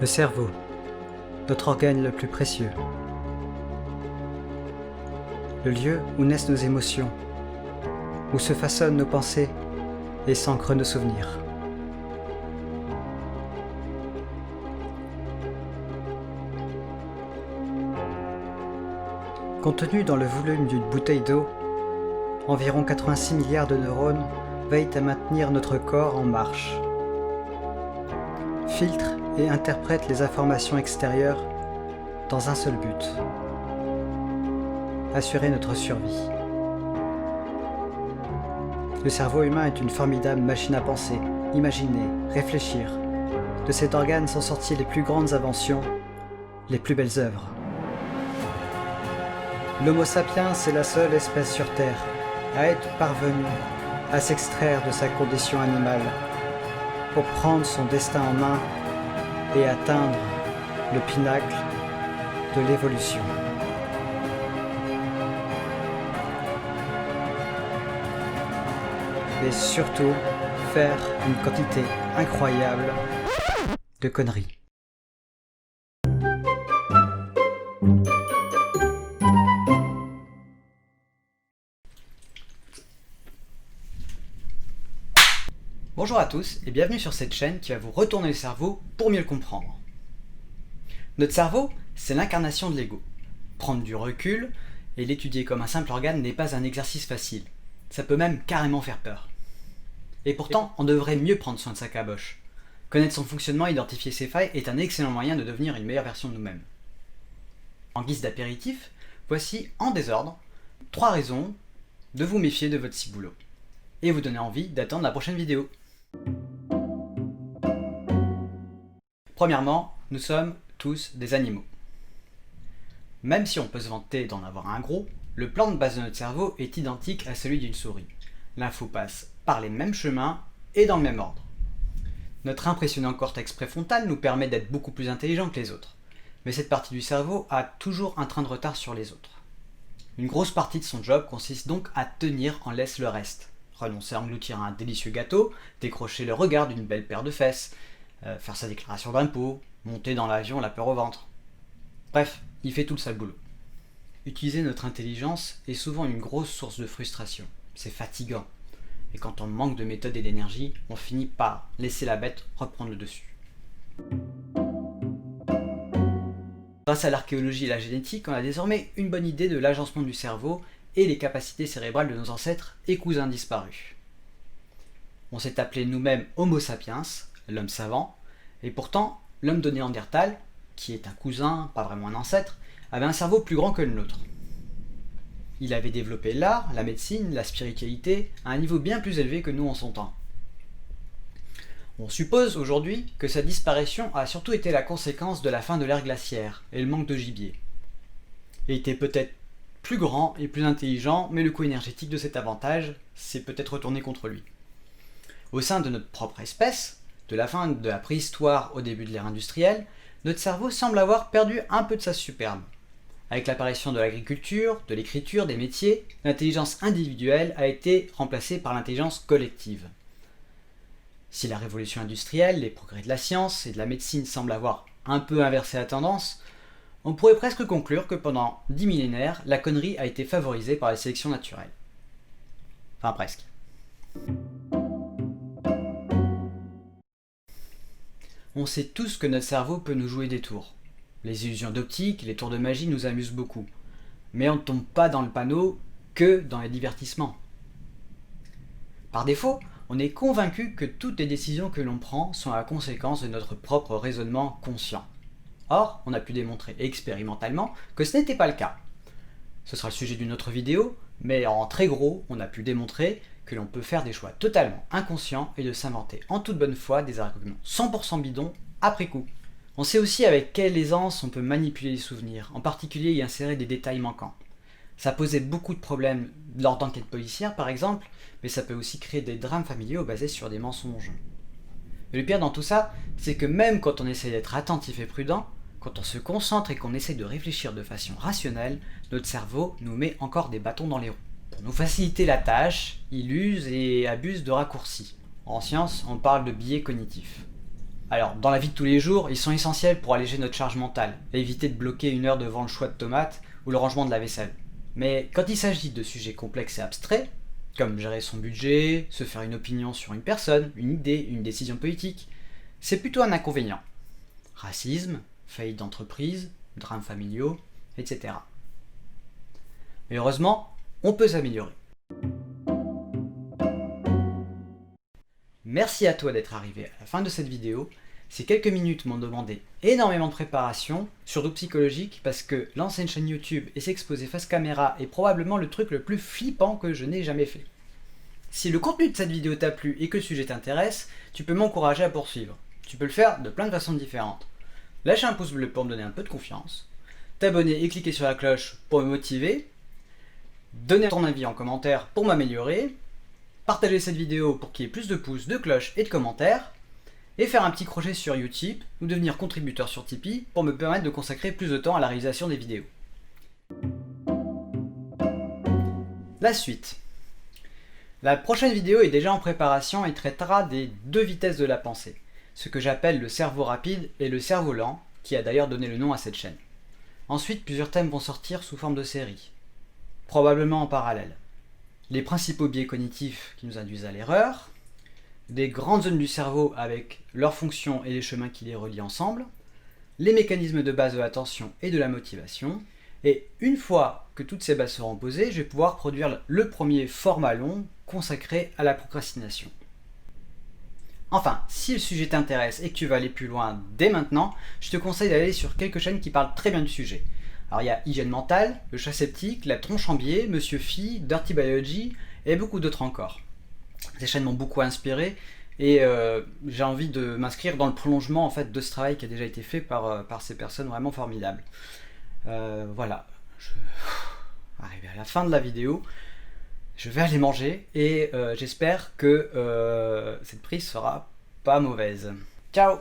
Le cerveau, notre organe le plus précieux. Le lieu où naissent nos émotions, où se façonnent nos pensées et s'ancrent nos souvenirs. Contenu dans le volume d'une bouteille d'eau, environ 86 milliards de neurones veillent à maintenir notre corps en marche. Filtrent et interprètent les informations extérieures dans un seul but: assurer notre survie. Le cerveau humain est une formidable machine à penser, imaginer, réfléchir. De cet organe sont sorties les plus grandes inventions, les plus belles œuvres. L'Homo sapiens est la seule espèce sur Terre à être parvenue à s'extraire de sa condition animale pour prendre son destin en main et atteindre le pinacle de l'évolution. Et surtout, faire une quantité incroyable de conneries. Bonjour à tous et bienvenue sur cette chaîne qui va vous retourner le cerveau pour mieux le comprendre. Notre cerveau, c'est l'incarnation de l'ego. Prendre du recul et l'étudier comme un simple organe n'est pas un exercice facile. Ça peut même carrément faire peur. Et pourtant, on devrait mieux prendre soin de sa caboche. Connaître son fonctionnement et identifier ses failles est un excellent moyen de devenir une meilleure version de nous-mêmes. En guise d'apéritif, voici en désordre 3 raisons de vous méfier de votre ciboulot et vous donner envie d'attendre la prochaine vidéo. Premièrement, nous sommes tous des animaux. Même si on peut se vanter d'en avoir un gros, le plan de base de notre cerveau est identique à celui d'une souris. L'info passe par les mêmes chemins et dans le même ordre. Notre impressionnant cortex préfrontal nous permet d'être beaucoup plus intelligents que les autres. Mais cette partie du cerveau a toujours un train de retard sur les autres. Une grosse partie de son job consiste donc à tenir en laisse le reste. Renoncer à engloutir un délicieux gâteau, décrocher le regard d'une belle paire de fesses, faire sa déclaration d'impôt, monter dans l'avion la peur au ventre. Bref, il fait tout le sale boulot. Utiliser notre intelligence est souvent une grosse source de frustration. C'est fatigant. Et quand on manque de méthode et d'énergie, on finit par laisser la bête reprendre le dessus. Grâce à l'archéologie et la génétique, on a désormais une bonne idée de l'agencement du cerveau et les capacités cérébrales de nos ancêtres et cousins disparus. On s'est appelé nous-mêmes Homo sapiens, l'homme savant, et pourtant, l'homme de Néandertal, qui est un cousin, pas vraiment un ancêtre, avait un cerveau plus grand que le nôtre. Il avait développé l'art, la médecine, la spiritualité à un niveau bien plus élevé que nous en son temps. On suppose aujourd'hui que sa disparition a surtout été la conséquence de la fin de l'ère glaciaire et le manque de gibier. Il était peut-être plus grand et plus intelligent, mais le coût énergétique de cet avantage s'est peut-être retourné contre lui. Au sein de notre propre espèce, de la fin de la préhistoire au début de l'ère industrielle, notre cerveau semble avoir perdu un peu de sa superbe. Avec l'apparition de l'agriculture, de l'écriture, des métiers, l'intelligence individuelle a été remplacée par l'intelligence collective. Si la révolution industrielle, les progrès de la science et de la médecine semblent avoir un peu inversé la tendance, on pourrait presque conclure que pendant 10 millénaires, la connerie a été favorisée par la sélection naturelle. Enfin presque. On sait tous que notre cerveau peut nous jouer des tours. Les illusions d'optique, les tours de magie nous amusent beaucoup. Mais on ne tombe pas dans le panneau que dans les divertissements. Par défaut, on est convaincu que toutes les décisions que l'on prend sont la conséquence de notre propre raisonnement conscient. Or, on a pu démontrer expérimentalement que ce n'était pas le cas. Ce sera le sujet d'une autre vidéo, mais en très gros, on a pu démontrer que l'on peut faire des choix totalement inconscients et de s'inventer en toute bonne foi des arguments 100% bidons après coup. On sait aussi avec quelle aisance on peut manipuler les souvenirs, en particulier y insérer des détails manquants. Ça posait beaucoup de problèmes lors d'enquêtes policières par exemple, mais ça peut aussi créer des drames familiaux basés sur des mensonges. Mais le pire dans tout ça, c'est que même quand on essaie d'être attentif et prudent, quand on se concentre et qu'on essaie de réfléchir de façon rationnelle, notre cerveau nous met encore des bâtons dans les roues. Pour nous faciliter la tâche, il use et abuse de raccourcis. En science, on parle de biais cognitifs. Alors, dans la vie de tous les jours, ils sont essentiels pour alléger notre charge mentale et éviter de bloquer une heure devant le choix de tomates ou le rangement de la vaisselle. Mais quand il s'agit de sujets complexes et abstraits, comme gérer son budget, se faire une opinion sur une personne, une idée, une décision politique, c'est plutôt un inconvénient. Racisme, faillite d'entreprise, drames familiaux, etc. Mais heureusement, on peut s'améliorer. Merci à toi d'être arrivé à la fin de cette vidéo. Ces quelques minutes m'ont demandé énormément de préparation, surtout psychologique, parce que lancer une chaîne YouTube et s'exposer face caméra est probablement le truc le plus flippant que je n'ai jamais fait. Si le contenu de cette vidéo t'a plu et que le sujet t'intéresse, tu peux m'encourager à poursuivre. Tu peux le faire de plein de façons différentes. Lâcher un pouce bleu pour me donner un peu de confiance, t'abonner et cliquer sur la cloche pour me motiver, donner ton avis en commentaire pour m'améliorer, partager cette vidéo pour qu'il y ait plus de pouces, de cloches et de commentaires, et faire un petit crochet sur Utip ou devenir contributeur sur Tipeee pour me permettre de consacrer plus de temps à la réalisation des vidéos. La suite. La prochaine vidéo est déjà en préparation et traitera des deux vitesses de la pensée, ce que j'appelle le cerveau rapide et le cerveau lent, qui a d'ailleurs donné le nom à cette chaîne. Ensuite, plusieurs thèmes vont sortir sous forme de série, probablement en parallèle. Les principaux biais cognitifs qui nous induisent à l'erreur, des grandes zones du cerveau avec leurs fonctions et les chemins qui les relient ensemble, les mécanismes de base de l'attention et de la motivation, et une fois que toutes ces bases seront posées, je vais pouvoir produire le premier format long consacré à la procrastination. Enfin, si le sujet t'intéresse et que tu veux aller plus loin dès maintenant, je te conseille d'aller sur quelques chaînes qui parlent très bien du sujet. Alors il y a Hygiène Mentale, Le Chat Sceptique, La Tronche en Biais, Monsieur Phi, Dirty Biology et beaucoup d'autres encore. Ces chaînes m'ont beaucoup inspiré et j'ai envie de m'inscrire dans le prolongement en fait, de ce travail qui a déjà été fait par ces personnes vraiment formidables. Voilà, je arrivé à la fin de la vidéo, je vais aller manger et j'espère que cette prise sera pas mauvaise. Ciao!